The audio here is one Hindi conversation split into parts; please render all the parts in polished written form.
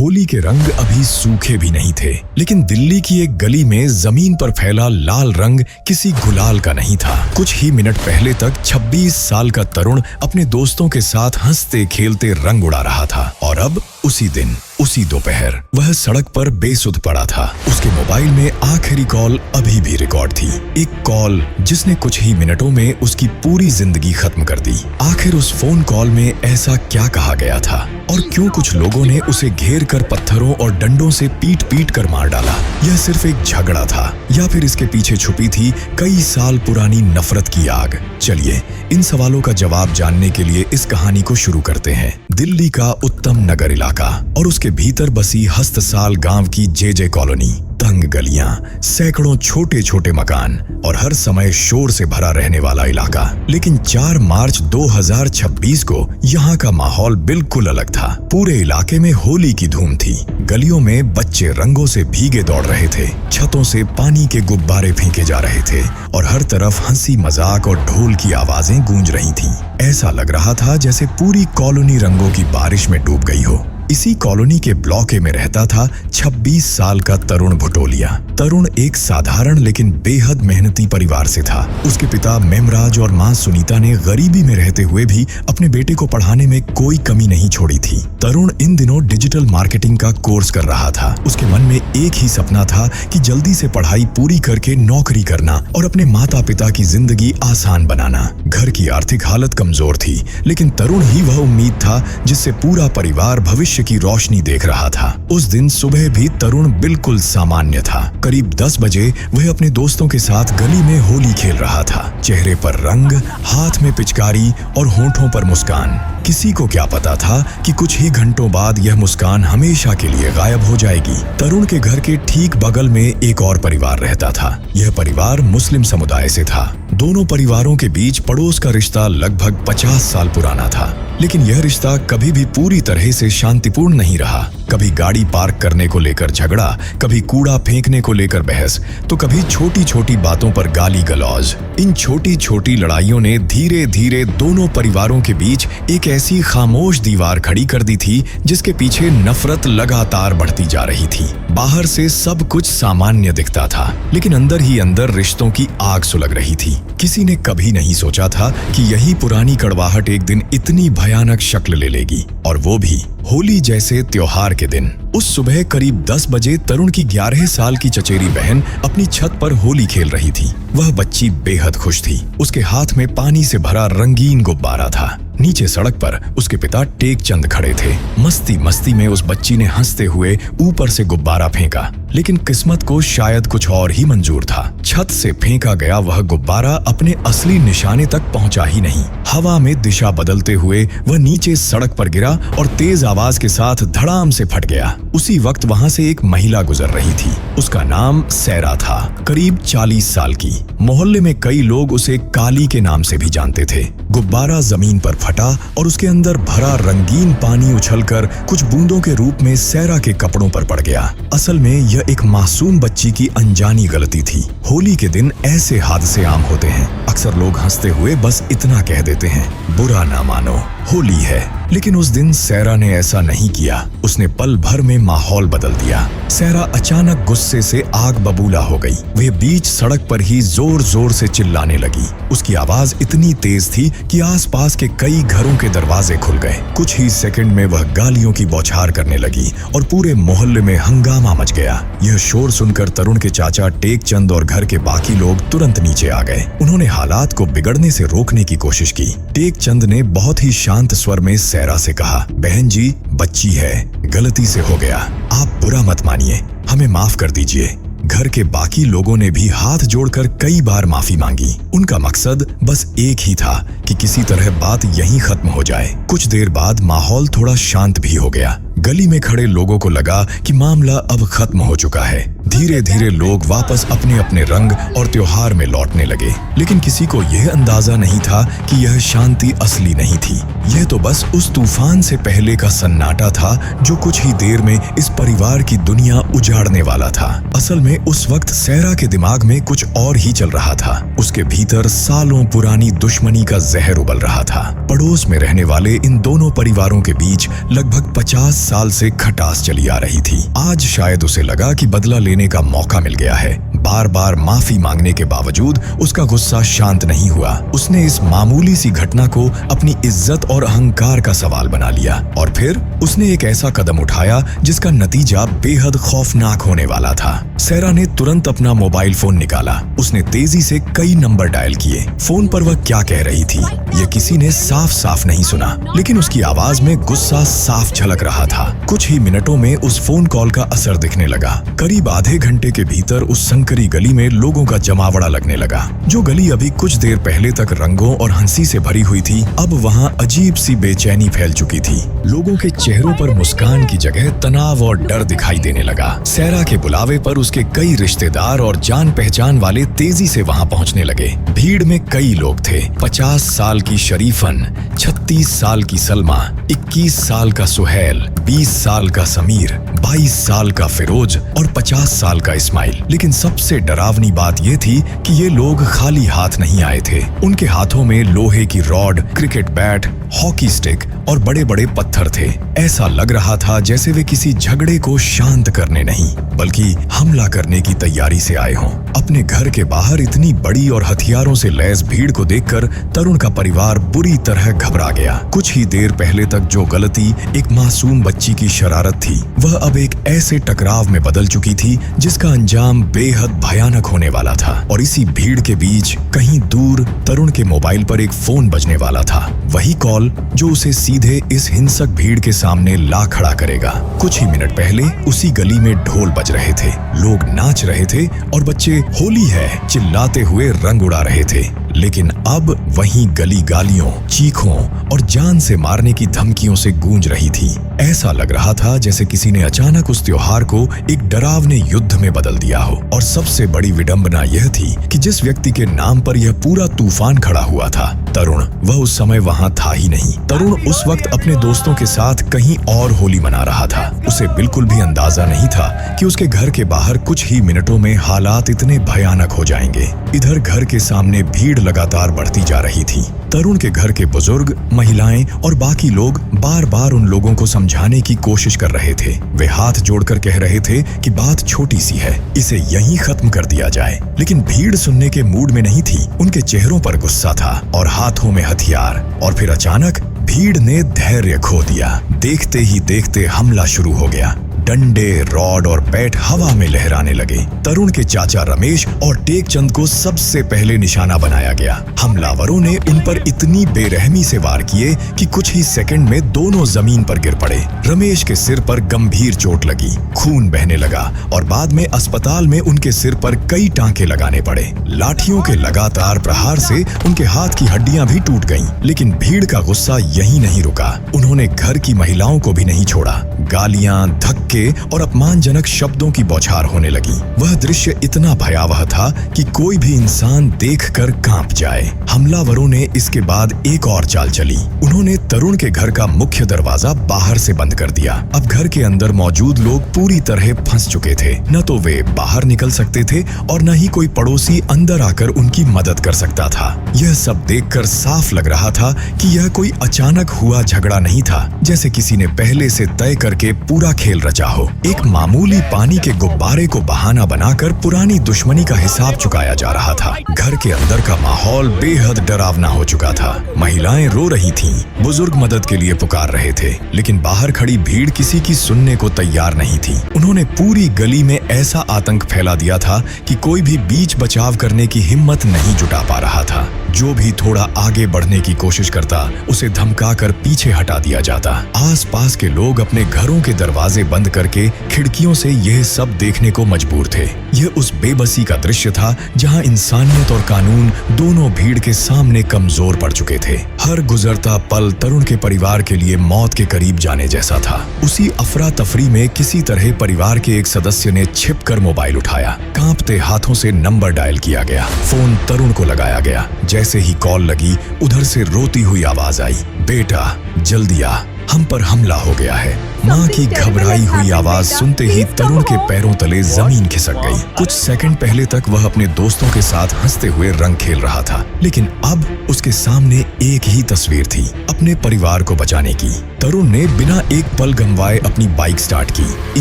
होली के रंग अभी सूखे भी नहीं थे, लेकिन दिल्ली की एक गली में जमीन पर फैला लाल रंग किसी गुलाल का नहीं था। कुछ ही मिनट पहले तक 26 साल का तरुण अपने दोस्तों के साथ हंसते खेलते रंग उड़ा रहा था, और अब उसी दिन उसी दोपहर वह सड़क पर बेसुध पड़ा था। उसके मोबाइल में आखिरी कॉल अभी भी रिकॉर्ड थी, एक कॉल जिसने कुछ ही मिनटों में उसकी पूरी जिंदगी खत्म कर दी। आखिर उस फोन कॉल में ऐसा क्या कहा गया था, और क्यों कुछ लोगों ने उसे घेर कर पत्थरों और डंडों से पीट पीट कर मार डाला? यह सिर्फ एक झगड़ा था, या फिर इसके पीछे छुपी थी कई साल पुरानी नफरत की आग? चलिए इन सवालों का जवाब जानने के लिए इस कहानी को शुरू करते हैं। दिल्ली का उत्तम नगर इलाका और उसके भीतर बसी हस्तसाल गांव की जे कॉलोनी, तंग गलियां, सैकड़ों छोटे छोटे मकान और हर समय शोर से भरा रहने वाला इलाका। लेकिन 4 मार्च 2026 को यहाँ का माहौल बिल्कुल अलग था। पूरे इलाके में होली की धूम थी। गलियों में बच्चे रंगों से भीगे दौड़ रहे थे, छतों से पानी के गुब्बारे फेंके जा रहे थे और हर तरफ हंसी मजाक और ढोल की आवाजें गूंज रही थीं। ऐसा लग रहा था जैसे पूरी कॉलोनी रंगों की बारिश में डूब गई हो। इसी कॉलोनी के ब्लॉक में रहता था 26 साल का तरुण भुटोलिया। तरुण एक साधारण लेकिन बेहद मेहनती परिवार से था। उसके पिता मेमराज और मां सुनीता ने गरीबी में रहते हुए भी अपने बेटे को पढ़ाने में कोई कमी नहीं छोड़ी थी। तरुण इन दिनों डिजिटल मार्केटिंग का कोर्स कर रहा था। उसके मन में एक ही सपना था कि जल्दी से पढ़ाई पूरी करके नौकरी करना और अपने माता पिता की जिंदगी आसान बनाना। घर की आर्थिक हालत कमजोर थी, लेकिन तरुण ही वह उम्मीद था जिससे पूरा परिवार भविष्य की रोशनी देख रहा था। उस दिन सुबह भी तरुण बिल्कुल सामान्य था। करीब 10 बजे वह अपने दोस्तों के साथ गली में होली खेल रहा था। चेहरे पर रंग, हाथ में पिचकारी और होंठों पर मुस्कान। किसी को क्या पता था कि कुछ ही घंटों बाद यह मुस्कान हमेशा के लिए गायब हो जाएगी। तरुण के घर के ठीक बगल में एक और परिवार रहता था। यह परिवार मुस्लिम समुदाय से था। दोनों परिवारों के बीच पड़ोस का रिश्ता लगभग 50 साल पुराना था, लेकिन यह रिश्ता कभी भी पूरी तरह से शांतिपूर्ण नहीं रहा। कभी गाड़ी पार्क करने को लेकर झगड़ा, कभी कूड़ा फेंकने को लेकर बहस, तो कभी छोटी छोटी बातों पर गाली गलौज। इन छोटी छोटी लड़ाइयों ने धीरे धीरे दोनों परिवारों के बीच एक ऐसी खामोश दीवार खड़ी कर दी थी जिसके पीछे नफरत लगातार बढ़ती जा रही थी। बाहर से सब कुछ सामान्य दिखता था, लेकिन अंदर ही अंदर रिश्तों की आग सुलग रही थी। किसी ने कभी नहीं सोचा था कि यही पुरानी कड़वाहट एक दिन इतनी भयानक शक्ल ले लेगी, और वो भी होली जैसे त्योहार के दिन। उस सुबह करीब 10 बजे तरुण की 11 साल की चचेरी बहन अपनी छत पर होली खेल रही थी। वह बच्ची बेहद खुश थी। उसके हाथ में पानी से भरा रंगीन गुब्बारा था। नीचे सड़क पर उसके पिता टेक चंद खड़े थे। मस्ती मस्ती में उस बच्ची ने हंसते हुए ऊपर से गुब्बारा फेंका, लेकिन किस्मत को शायद कुछ और ही मंजूर था। छत से फेंका गया वह गुब्बारा अपने असली निशाने तक पहुंचा ही नहीं। हवा में दिशा बदलते हुए वह नीचे सड़क पर गिरा और तेज आवाज के साथ धड़ाम से फट गया। उसी वक्त वहां से एक महिला गुजर रही थी। उसका नाम सैरा था, करीब 40 साल की। मोहल्ले में कई लोग उसे काली के नाम से भी जानते थे। गुब्बारा जमीन पर फटा और उसके अंदर भरा रंगीन पानी उछलकर कुछ बूंदों के रूप में सैरा के कपड़ों पर पड़ गया। असल में यह एक मासूम बच्ची की अनजानी गलती थी। होली के दिन ऐसे हादसे आम होते हैं। अक्सर लोग हंसते हुए बस इतना कह देते हैं, बुरा ना मानो, होली है। लेकिन उस दिन सैरा ने ऐसा नहीं किया। उसने पल भर में माहौल बदल दिया। सैरा अचानक गुस्से से आग बबूला हो गई। वह बीच सड़क पर ही जोर जोर से चिल्लाने लगी। उसकी आवाज इतनी तेज थी कि आसपास के कई घरों के दरवाजे खुल गए। कुछ ही सेकंड में वह गालियों की बौछार करने लगी और पूरे मोहल्ले में हंगामा मच गया। यह शोर सुनकर तरुण के चाचा टेक चंद और घर के बाकी लोग तुरंत नीचे आ गए। उन्होंने हालात को बिगड़ने से रोकने की कोशिश की। टेक चंद ने बहुत ही शांत स्वर में सैरा से कहा, बहन जी, बच्ची है, गलती से हो गया, आप बुरा मत मानिए, हमें माफ कर दीजिए। घर के बाकी लोगों ने भी हाथ जोड़कर कई बार माफी मांगी। उनका मकसद बस एक ही था कि किसी तरह बात यहीं खत्म हो जाए। कुछ देर बाद माहौल थोड़ा शांत भी हो गया। गली में खड़े लोगों को लगा कि मामला अब खत्म हो चुका है। धीरे धीरे लोग वापस अपने अपने रंग और त्योहार में लौटने लगे, लेकिन किसी को यह अंदाजा नहीं था कि यह शांति असली नहीं थी। यह तो बस उस तूफान से पहले का सन्नाटा था जो कुछ ही देर में इस परिवार की दुनिया उजाड़ने वाला था। असल में उस वक्त सैरा के दिमाग में कुछ और ही चल रहा था। उसके भीतर सालों पुरानी दुश्मनी का जहर उबल रहा था। पड़ोस में रहने वाले इन दोनों परिवारों के बीच लगभग 50 साल से खटास चली आ रही थी। आज शायद उसे लगा कि बदला लेने का मौका मिल गया है। बार बार माफी मांगने के बावजूद उसका गुस्सा शांत नहीं हुआ। उसने इस मामूली सी घटना को अपनी इज्जत और अहंकार का सवाल बना लिया और फिर उसने एक ऐसा कदम उठाया जिसका नतीजा बेहद खौफनाक होने वाला था। सैरा ने तुरंत अपना मोबाइल फोन निकाला। उसने तेजी से कई नंबर डायल किए। फोन पर वह क्या कह रही थी यह किसी ने साफ साफ नहीं सुना, लेकिन उसकी आवाज में गुस्सा साफ झलक रहा था। कुछ ही मिनटों में उस फोन कॉल का असर दिखने लगा। करीब आधे घंटे के भीतर उस संकरी गली में लोगों का जमावड़ा लगने लगा। जो गली अभी कुछ देर पहले तक रंगों और हंसी से भरी हुई थी, अब वहां अजीब सी बेचैनी फैल चुकी थी। लोगों के चेहरों पर मुस्कान की जगह तनाव और डर दिखाई देने लगा। सैरा के बुलावे पर उसके कई रिश्तेदार और जान पहचान वाले तेजी से वहां पहुंचने लगे। भीड़ में कई लोग थे। 50 साल की शरीफन, 36 साल की सलमा, 21 साल का सुहेल, 20 साल का समीर, 22 साल का फिरोज और 50 साल का इस्माइल। लेकिन सबसे डरावनी बात यह थी कि ये लोग खाली हाथ नहीं आए थे। उनके हाथों में लोहे की rod, cricket bat, hockey stick और बड़े बड़े पत्थर थे। ऐसा लग रहा था जैसे वे किसी झगड़े को शांत करने नहीं बल्कि हमला करने की तैयारी से आए हों। अपने घर के बाहर इतनी बड़ी और हथियारों से लैस भीड़ को देखकर तरुण का परिवार बुरी तरह घबरा गया। कुछ ही देर पहले तक जो गलती एक मासूम बच्ची की शरारत थी, वह अब एक ऐसे टकराव में बदल चुकी थी जिसका अंजाम बेहद भयानक होने वाला था। और इसी भीड़ के बीच कहीं दूर तरुण के मोबाइल पर एक फोन बजने वाला था। वही कॉल जो उसे सीधे इस हिंसक भीड़ के सामने ला खड़ा करेगा। कुछ ही मिनट पहले उसी गली में ढोल बज रहे थे, लोग नाच रहे थे और बच्चे होली है चिल्लाते हुए रंग उड़ा रहे थे। लेकिन अब वहीं गली गालियों, चीखों और जान से मारने की धमकियों से गूंज रही थी। ऐसा लग रहा था जैसे किसी ने अचानक उस त्योहार को एक डरावने युद्ध में बदल दिया हो। और सबसे बड़ी विडंबना यह थी कि जिस व्यक्ति के नाम पर यह पूरा तूफान खड़ा हुआ था, तरुण, वह उस समय वहां था ही नहीं। तरुण उस वक्त अपने दोस्तों के साथ कहीं और होली मना रहा था। उसे बिल्कुल भी अंदाजा नहीं था कि उसके घर के बाहर कुछ ही मिनटों में हालात इतने भयानक हो जाएंगे। इधर घर के सामने भीड़ लगातार बढ़ती जा रही थी। तरुण के घर के बुजुर्ग, महिलाएं और बाकी लोग बार बार उन लोगों को समझाने की कोशिश कर रहे थे। वे हाथ जोड़कर कह रहे थे कि बात छोटी सी है, इसे यहीं खत्म कर दिया जाए। लेकिन भीड़ सुनने के मूड में नहीं थी। उनके चेहरों पर गुस्सा था और हाथों में हथियार। और फिर अचानक भीड़ ने धैर्य खो दिया। देखते ही देखते हमला शुरू हो गया। डंडे, रॉड और बैट हवा में लहराने लगे। तरुण के चाचा रमेश और टेकचंद को सबसे पहले निशाना बनाया गया। हमलावरों ने उन पर इतनी बेरहमी से वार किए कि कुछ ही सेकंड में दोनों जमीन पर गिर पड़े। रमेश के सिर पर गंभीर चोट लगी, खून बहने लगा और बाद में अस्पताल में उनके सिर पर कई टांके लगाने पड़े। लाठियों के लगातार प्रहार से उनके हाथ की हड्डियां भी टूट गईं। लेकिन भीड़ का गुस्सा यहीं नहीं रुका। उन्होंने घर की महिलाओं को भी नहीं छोड़ा। गालियां, धक्के और अपमानजनक शब्दों की बौछार होने लगी। वह दृश्य इतना भयावह था कि कोई भी इंसान देखकर कांप जाए। हमलावरों ने इसके बाद एक और चाल चली। उन्होंने तरुण के घर का मुख्य दरवाजा बाहर से बंद कर दिया। अब घर के अंदर मौजूद लोग पूरी तरह फंस चुके थे। न तो वे बाहर निकल सकते थे और न ही कोई पड़ोसी अंदर आकर उनकी मदद कर सकता था। यह सब देखकर साफ लग रहा था कि यह कोई अचानक हुआ झगड़ा नहीं था, जैसे किसी ने पहले से तय करके पूरा खेल रचा हो। एक मामूली पानी के गुब्बारे को बहाना बनाकर पुरानी दुश्मनी का हिसाब चुकाया जा रहा था। घर के अंदर का माहौल बेहद डरावना हो चुका था। महिलाएं रो रही थीं, बुजुर्ग मदद के लिए पुकार रहे थे, लेकिन बाहर खड़ी भीड़ किसी की सुनने को तैयार नहीं थी। उन्होंने पूरी गली में ऐसा आतंक फैला दिया था कि कोई भी बीच बचाव करने की हिम्मत नहीं जुटा पा रहा था। जो भी थोड़ा आगे बढ़ने की कोशिश करता, उसे धमकाकर पीछे हटा दिया जाता। आसपास के लोग अपने घरों के दरवाजे बंद करके खिड़कियों से यह सब देखने को मजबूर थे। यह उस बेबसी का दृश्य था जहां इंसानियत और कानून दोनों भीड़ के सामने कमजोर पड़ चुके थे। हर गुजरता पल तरुण के परिवार के लिए मौत के करीब जाने जैसा था। उसी अफरा तफरी में किसी तरह परिवार के एक सदस्य ने छिपकर मोबाइल उठाया। कांपते हाथों से नंबर डायल किया गया। फोन तरुण को लगाया गया। जैसे ही कॉल लगी, उधर से रोती हुई आवाज आई, बेटा जल्दी आ, हम पर हमला हो गया है। माँ की घबराई हुई आवाज सुनते ही तरुण के पैरों तले जमीन खिसक गई। कुछ सेकंड पहले तक वह अपने दोस्तों के साथ हंसते हुए रंग खेल रहा था, लेकिन अब उसके सामने एक ही तस्वीर थी, अपने परिवार को बचाने की। तरुण ने बिना एक पल गंवाए अपनी बाइक स्टार्ट की।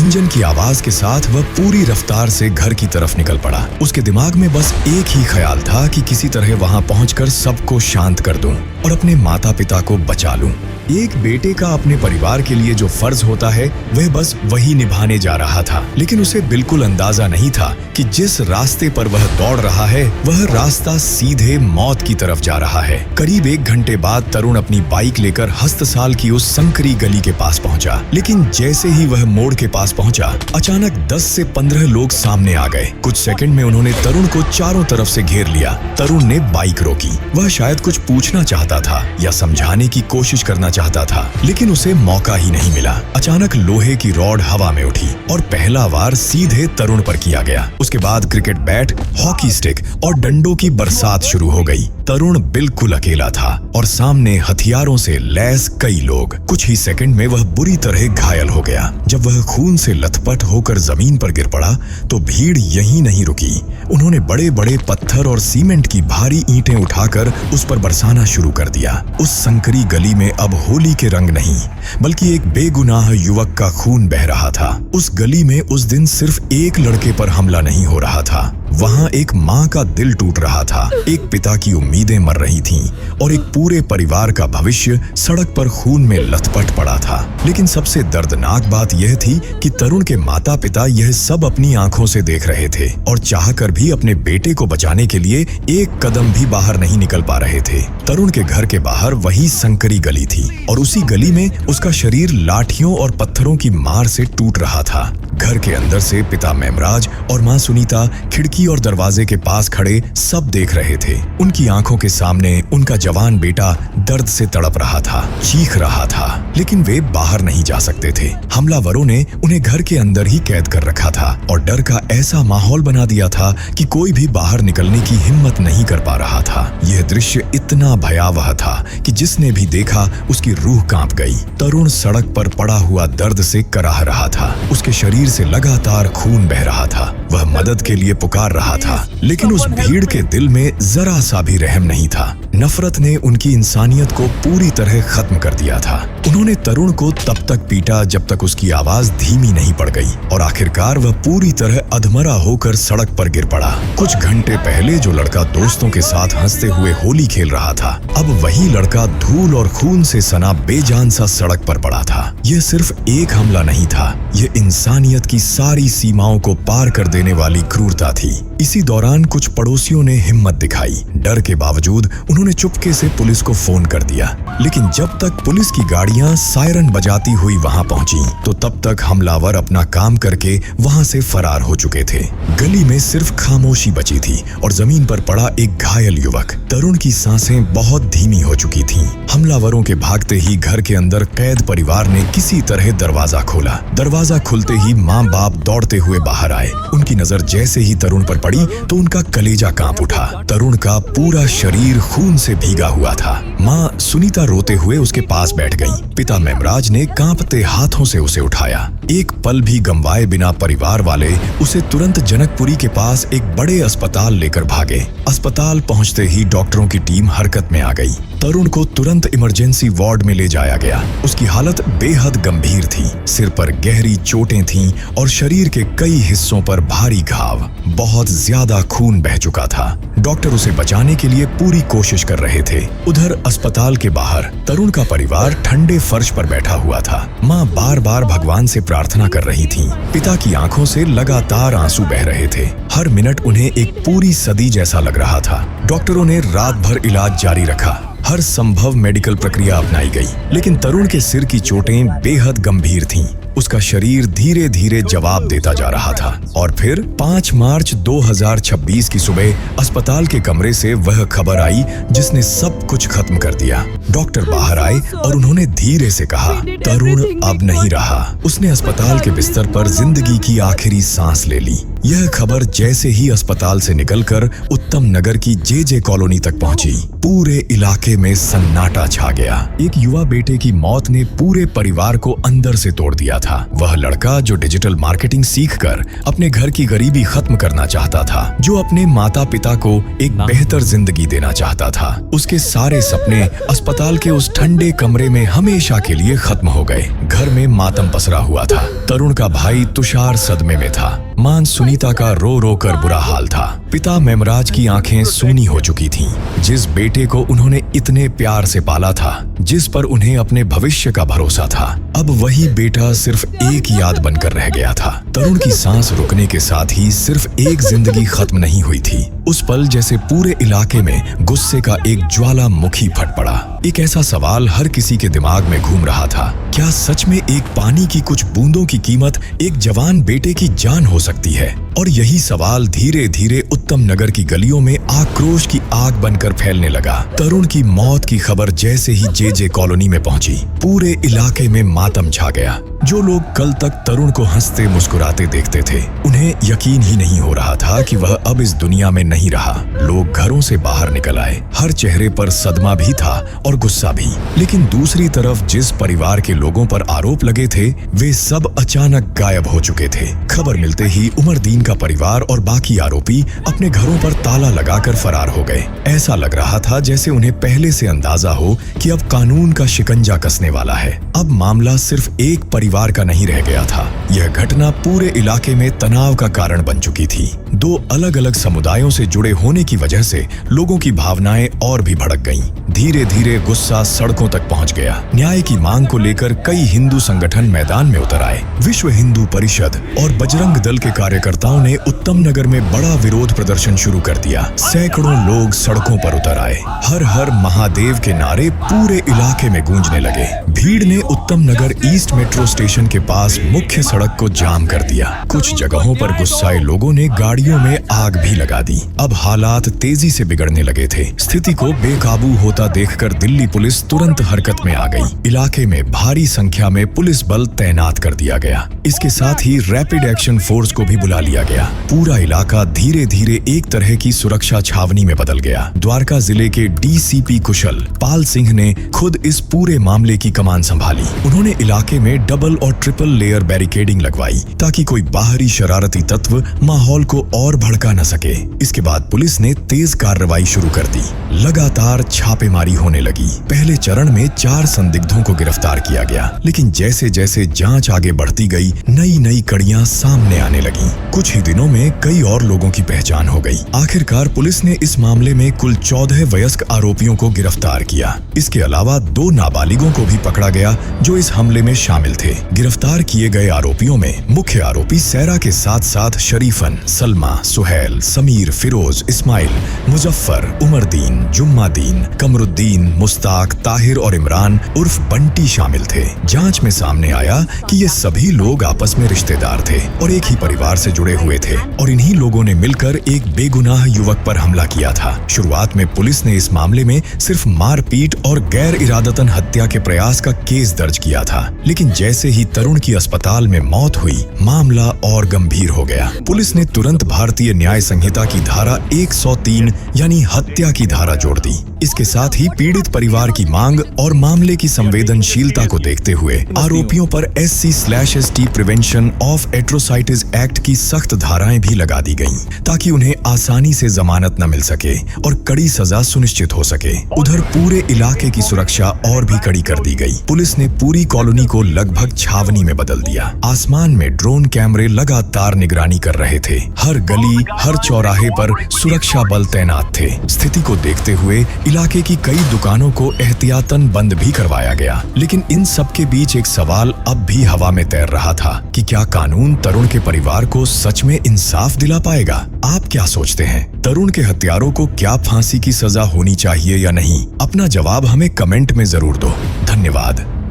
इंजन की आवाज के साथ वह पूरी रफ्तार से घर की तरफ निकल पड़ा। उसके दिमाग में बस एक ही ख्याल था कि किसी तरह वहां पहुंचकर सबको शांत कर दूं और अपने माता पिता को बचा लूं। एक बेटे का अपने परिवार के लिए जो फर्ज होता है, वह बस वही निभाने जा रहा था। लेकिन उसे बिल्कुल अंदाजा नहीं था कि जिस रास्ते पर वह दौड़ रहा है, वह रास्ता सीधे मौत की तरफ जा रहा है। करीब 1 घंटे बाद तरुण अपनी बाइक लेकर हस्तसाल की उस संकरी गली के पास पहुंचा। लेकिन जैसे ही वह मोड़ के पास पहुंचा, अचानक 10 से 15 लोग सामने आ गए। कुछ सेकंड में उन्होंने तरुण को चारों तरफ से घेर लिया। तरुण ने बाइक रोकी। वह शायद कुछ पूछना चाहता था या समझाने की कोशिश करना चाहता था, लेकिन उसे मौका ही नहीं मिला। अचानक लोहे की रॉड हवा में उठी और पहला वार सीधे तरुण पर किया गया। उसके बाद क्रिकेट बैट, हॉकी स्टिक और डंडों की बरसात शुरू हो गई। तरुण बिल्कुल अकेला था और सामने हथियारों से लैस कई लोग। कुछ ही सेकंड में वह बुरी तरह घायल हो गया। जब वह खून से लथपथ होकर जमीन पर गिर पड़ा तो भीड़ यहीं नहीं रुकी। उन्होंने बड़े बड़े पत्थर और सीमेंट की भारी ईंटें उठाकर उस पर बरसाना शुरू कर दिया। उस संकरी गली में अब होली के रंग नहीं, बल्कि एक बेगुनाह युवक का खून बह रहा था। उस गली में उस दिन सिर्फ एक लड़के पर हमला नहीं हो रहा था, वहां एक माँ का दिल टूट रहा था, एक पिता की उम्मीदें मर रही थीं और एक पूरे परिवार का भविष्य सड़क पर खून में लथपथ पड़ा था। लेकिन सबसे दर्दनाक बात यह थी कि तरुण के माता पिता यह सब अपनी आंखों से देख रहे थे और चाहकर भी अपने बेटे को बचाने के लिए एक कदम भी बाहर नहीं निकल पा रहे थे। तरुण के घर के बाहर वही संकरी गली थी और उसी गली में उसका शरीर लाठियों और पत्थरों की मार से टूट रहा था। घर के अंदर से पिता मेमराज और माँ सुनीता खिड़की और दरवाजे के पास खड़े सब देख रहे थे। उनकी आंखों के सामने उनका जवान बेटा दर्द से तड़प रहा था, चीख रहा था, लेकिन वे बाहर नहीं जा सकते थे। हमलावरों ने उन्हें घर के अंदर ही कैद कर रखा था और डर का ऐसा माहौल बना दिया था कि कोई भी बाहर निकलने की हिम्मत नहीं कर पा रहा था। यह दृश्य इतना भयावह था कि जिसने भी देखा उसकी रूह कांप गई। तरुण सड़क पर पड़ा हुआ दर्द से कराह रहा था। उसके शरीर से लगातार खून बह रहा था। वह मदद के लिए पुकार रहा था, लेकिन उस भीड़ के दिल में जरा सा भी रहम नहीं था। नफरत ने उनकी इंसानियत को पूरी तरह खत्म कर दिया था। उन्होंने तरुण को तब तक पीटा जब तक उसकी आवाज धीमी नहीं पड़ गई और आखिरकार वह पूरी तरह अधमरा होकर सड़क पर गिर पड़ा। कुछ घंटे पहले जो लड़का दोस्तों के साथ हंसते हुए होली खेल रहा था, अब वही लड़का धूल और खून से सना बेजान सा सड़क पर पड़ा था। यह सिर्फ एक हमला नहीं था, यह इंसानियत की सारी सीमाओं को पार कर देने वाली क्रूरता थी। इसी दौरान कुछ पड़ोसियों ने हिम्मत दिखाई। डर के बावजूद उन्होंने चुपके से पुलिस को फोन कर दिया, लेकिन जब तक पुलिस की गाड़ियां सायरन बजाती हुई वहां पहुंची तो तब तक हमलावर अपना काम करके वहां से फरार हो चुके थे। गली में सिर्फ खामोशी बची थी और जमीन पर पड़ा एक घायल युवक। तरुण की सांसें बहुत धीमी हो चुकी थीं। हमलावरों के भागते ही घर के अंदर कैद परिवार ने किसी तरह दरवाजा खोला। दरवाजा खुलते ही माँ बाप दौड़ते हुए बाहर आए। उनकी नजर जैसे ही तरुण पर पड़ी तो उनका कलेजा कांप उठा। तरुण का पूरा शरीर खून से भीगा हुआ था। माँ सुनीता रोते हुए उसके पास बैठ गई। पिता मेमराज ने कांपते हाथों से उसे उठाया। एक पल भी गंवाए बिना परिवार वाले उसे तुरंत जनकपुरी के पास एक बड़े अस्पताल लेकर भागे। अस्पताल पहुंचते ही डॉक्टरों की टीम हरकत में आ गई। तरुण को तुरंत इमरजेंसी वार्ड में ले जाया गया। उसकी हालत बेहद गंभीर थी। सिर पर गहरी चोटें थीं और शरीर के कई हिस्सों पर भारी घाव। बहुत ज्यादा खून बह चुका था। डॉक्टर उसे बचाने के लिए पूरी कोशिश कर रहे थे। उधर अस्पताल के बाहर तरुण का परिवार ठंडे फर्श पर बैठा हुआ था। माँ बार बार भगवान से प्रार्थना कर रही थीं। पिता की आंखों से लगातार आंसू बह रहे थे। हर मिनट उन्हें एक पूरी सदी जैसा लग रहा था। डॉक्टरों ने रात भर इलाज जारी रखा, हर संभव मेडिकल प्रक्रिया अपनाई गई, लेकिन तरुण के सिर की चोटें बेहद गंभीर थीं। उसका शरीर धीरे धीरे जवाब देता जा रहा था और फिर 5 मार्च 2026 की सुबह अस्पताल के कमरे से वह खबर आई जिसने सब कुछ खत्म कर दिया। डॉक्टर बाहर आए और उन्होंने धीरे से कहा, तरुण अब नहीं रहा। उसने अस्पताल के बिस्तर पर जिंदगी की आखिरी सांस ले ली। यह खबर जैसे ही अस्पताल से निकलकर उत्तम नगर की जे कॉलोनी तक पहुंची, पूरे इलाके में सन्नाटा छा गया। एक युवा बेटे की मौत ने पूरे परिवार को अंदर से तोड़ दिया था। वह लड़का जो डिजिटल मार्केटिंग सीखकर अपने घर की गरीबी खत्म करना चाहता था, जो अपने माता पिता को एक बेहतर जिंदगी देना चाहता था, उसके सारे सपने अस्पताल के उस ठंडे कमरे में हमेशा के लिए खत्म हो गए। घर में मातम पसरा हुआ था। तरुण का भाई तुषार सदमे में था। मां सुनीता का रो रो कर बुरा हाल था। पिता मेमराज की आंखें सूनी हो चुकी थीं। जिस बेटे को उन्होंने इतने प्यार से पाला था, जिस पर उन्हें अपने भविष्य का भरोसा था, अब वही बेटा सिर्फ एक याद बनकर रह गया था। तरुण की सांस रुकने के साथ ही सिर्फ एक जिंदगी खत्म नहीं हुई थी। उस पल जैसे पूरे इलाके में गुस्से का एक ज्वालामुखी फट पड़ा। एक ऐसा सवाल हर किसी के दिमाग में घूम रहा था, क्या सच में एक पानी की कुछ बूंदों की कीमत एक जवान बेटे की जान हो सकती है? और यही सवाल धीरे धीरे उत्तम नगर की गलियों में आक्रोश की आग बनकर फैलने लगा। तरुण की मौत की खबर जैसे ही जे कॉलोनी में पहुंची, पूरे इलाके में मातम छा गया। जो लोग कल तक तरुण को हंसते मुस्कुराते देखते थे, उन्हें यकीन ही नहीं हो रहा था कि वह अब इस दुनिया में नहीं रहा। लोग घरों से बाहर निकल आए। हर चेहरे पर सदमा भी था और गुस्सा भी। लेकिन दूसरी तरफ जिस परिवार के लोगों पर आरोप लगे थे, वे सब अचानक गायब हो चुके थे। खबर मिलते ही उमरदीन का परिवार और बाकी आरोपी अपने घरों पर ताला लगाकर फरार हो गए। ऐसा लग रहा था जैसे उन्हें पहले से अंदाजा हो कि अब कानून का शिकंजा कसने वाला है। अब मामला सिर्फ एक परिवार का नहीं रह गया था। यह घटना पूरे इलाके में तनाव का कारण बन चुकी थी। दो अलग अलग समुदायों से जुड़े होने की वजह से लोगों की भावनाएं और भी भड़क गईं। धीरे धीरे गुस्सा सड़कों तक पहुंच गया। न्याय की मांग को लेकर कई हिंदू संगठन मैदान में उतर आए। विश्व हिंदू परिषद और बजरंग दल के कार्यकर्ताओं ने उत्तम नगर में बड़ा विरोध प्रदर्शन शुरू कर दिया। सैकड़ों लोग सड़कों पर उतर आए। हर हर महादेव के नारे पूरे इलाके में गूंजने लगे। भीड़ ने उत्तम नगर ईस्ट मेट्रो स्टेशन के पास मुख्य सड़क को जाम कर दिया। कुछ जगहों पर गुस्साए लोगों ने गाड़ियों में आग भी लगा दी। अब हालात तेजी से बिगड़ने लगे थे। स्थिति को बेकाबू होता देखकर दिल्ली पुलिस तुरंत हरकत में आ गई। इलाके में भारी संख्या में पुलिस बल तैनात कर दिया गया। इसके साथ ही रैपिड एक्शन फोर्स को भी बुला लिया गया। पूरा इलाका धीरे धीरे एक तरह की सुरक्षा छावनी में बदल गया। द्वारका जिले के डीसीपी कुशल पाल सिंह ने खुद इस पूरे मामले की कमान संभाली। उन्होंने इलाके में डबल और ट्रिपल लेयर बैरिकेडिंग लगवाई ताकि कोई बाहरी शरारती तत्व माहौल को और भड़का न सके। इसके बाद पुलिस ने तेज कार्रवाई शुरू कर दी। लगातार छापेमारी होने लगी। पहले चरण में 4 संदिग्धों को गिरफ्तार किया गया, लेकिन जैसे जैसे जांच आगे बढ़ती गई, नई नई कड़ियां सामने आने लगी। कुछ ही दिनों में कई और लोगों की पहचान हो गई। आखिरकार पुलिस ने इस मामले में कुल 14 वयस्क आरोपियों को गिरफ्तार किया। इसके अलावा 2 नाबालिगों को भी पकड़ा गया जो इस हमले में शामिल थे। गिरफ्तार किए गए आरोपियों में मुख्य आरोपी सैरा के साथ साथ शरीफन, सलमा, सुहैल, समीर, फिरोज, इस्माइल, मुजफ्फर, उमरदीन, जुम्मादीन, कमरुद्दीन, मुस्ताक, ताहिर और इमरान उर्फ बंटी शामिल थे। जांच में सामने आया कि ये सभी लोग आपस में रिश्तेदार थे और एक ही परिवार से जुड़े हुए थे और इन्हीं लोगों ने मिलकर एक बेगुनाह युवक पर हमला किया था। शुरुआत में पुलिस ने इस मामले में सिर्फ मारपीट और गैर इरादतन हत्या के प्रयास का केस दर्ज किया था, लेकिन जैसे ही तरुण की अस्पताल में मौत हुई, मामला और गंभीर हो गया। पुलिस ने तुरंत भारतीय न्याय संहिता की धारा 103 यानी हत्या की धारा जोड़ दी। इसके साथ ही पीड़ित परिवार की मांग और मामले की संवेदनशीलता को देखते हुए आरोपियों पर SC/ST प्रिवेंशन ऑफ एट्रोसाइटिस एक्ट की सख्त धाराएं भी लगा दी गईं, ताकि उन्हें आसानी से जमानत न मिल सके और कड़ी सजा सुनिश्चित हो सके। उधर पूरे इलाके की सुरक्षा और भी कड़ी कर दी गई। पुलिस ने पूरी कॉलोनी को लगभग छावनी में बदल दिया। आसमान में ड्रोन कैमरे लगातार निगरानी कर रहे थे। हर गली, हर चौराहे पर सुरक्षा बल तैनात थे। स्थिति को देखते हुए इलाके की कई दुकानों को एहतियातन बंद भी करवाया गया। लेकिन इन सब के बीच एक सवाल अब भी हवा में तैर रहा था कि क्या कानून तरुण के परिवार को सच में इंसाफ दिला पाएगा? आप क्या सोचते हैं? तरुण के हत्यारों को क्या फांसी की सजा होनी चाहिए या नहीं? अपना जवाब हमें कमेंट में जरूर दो। धन्यवाद।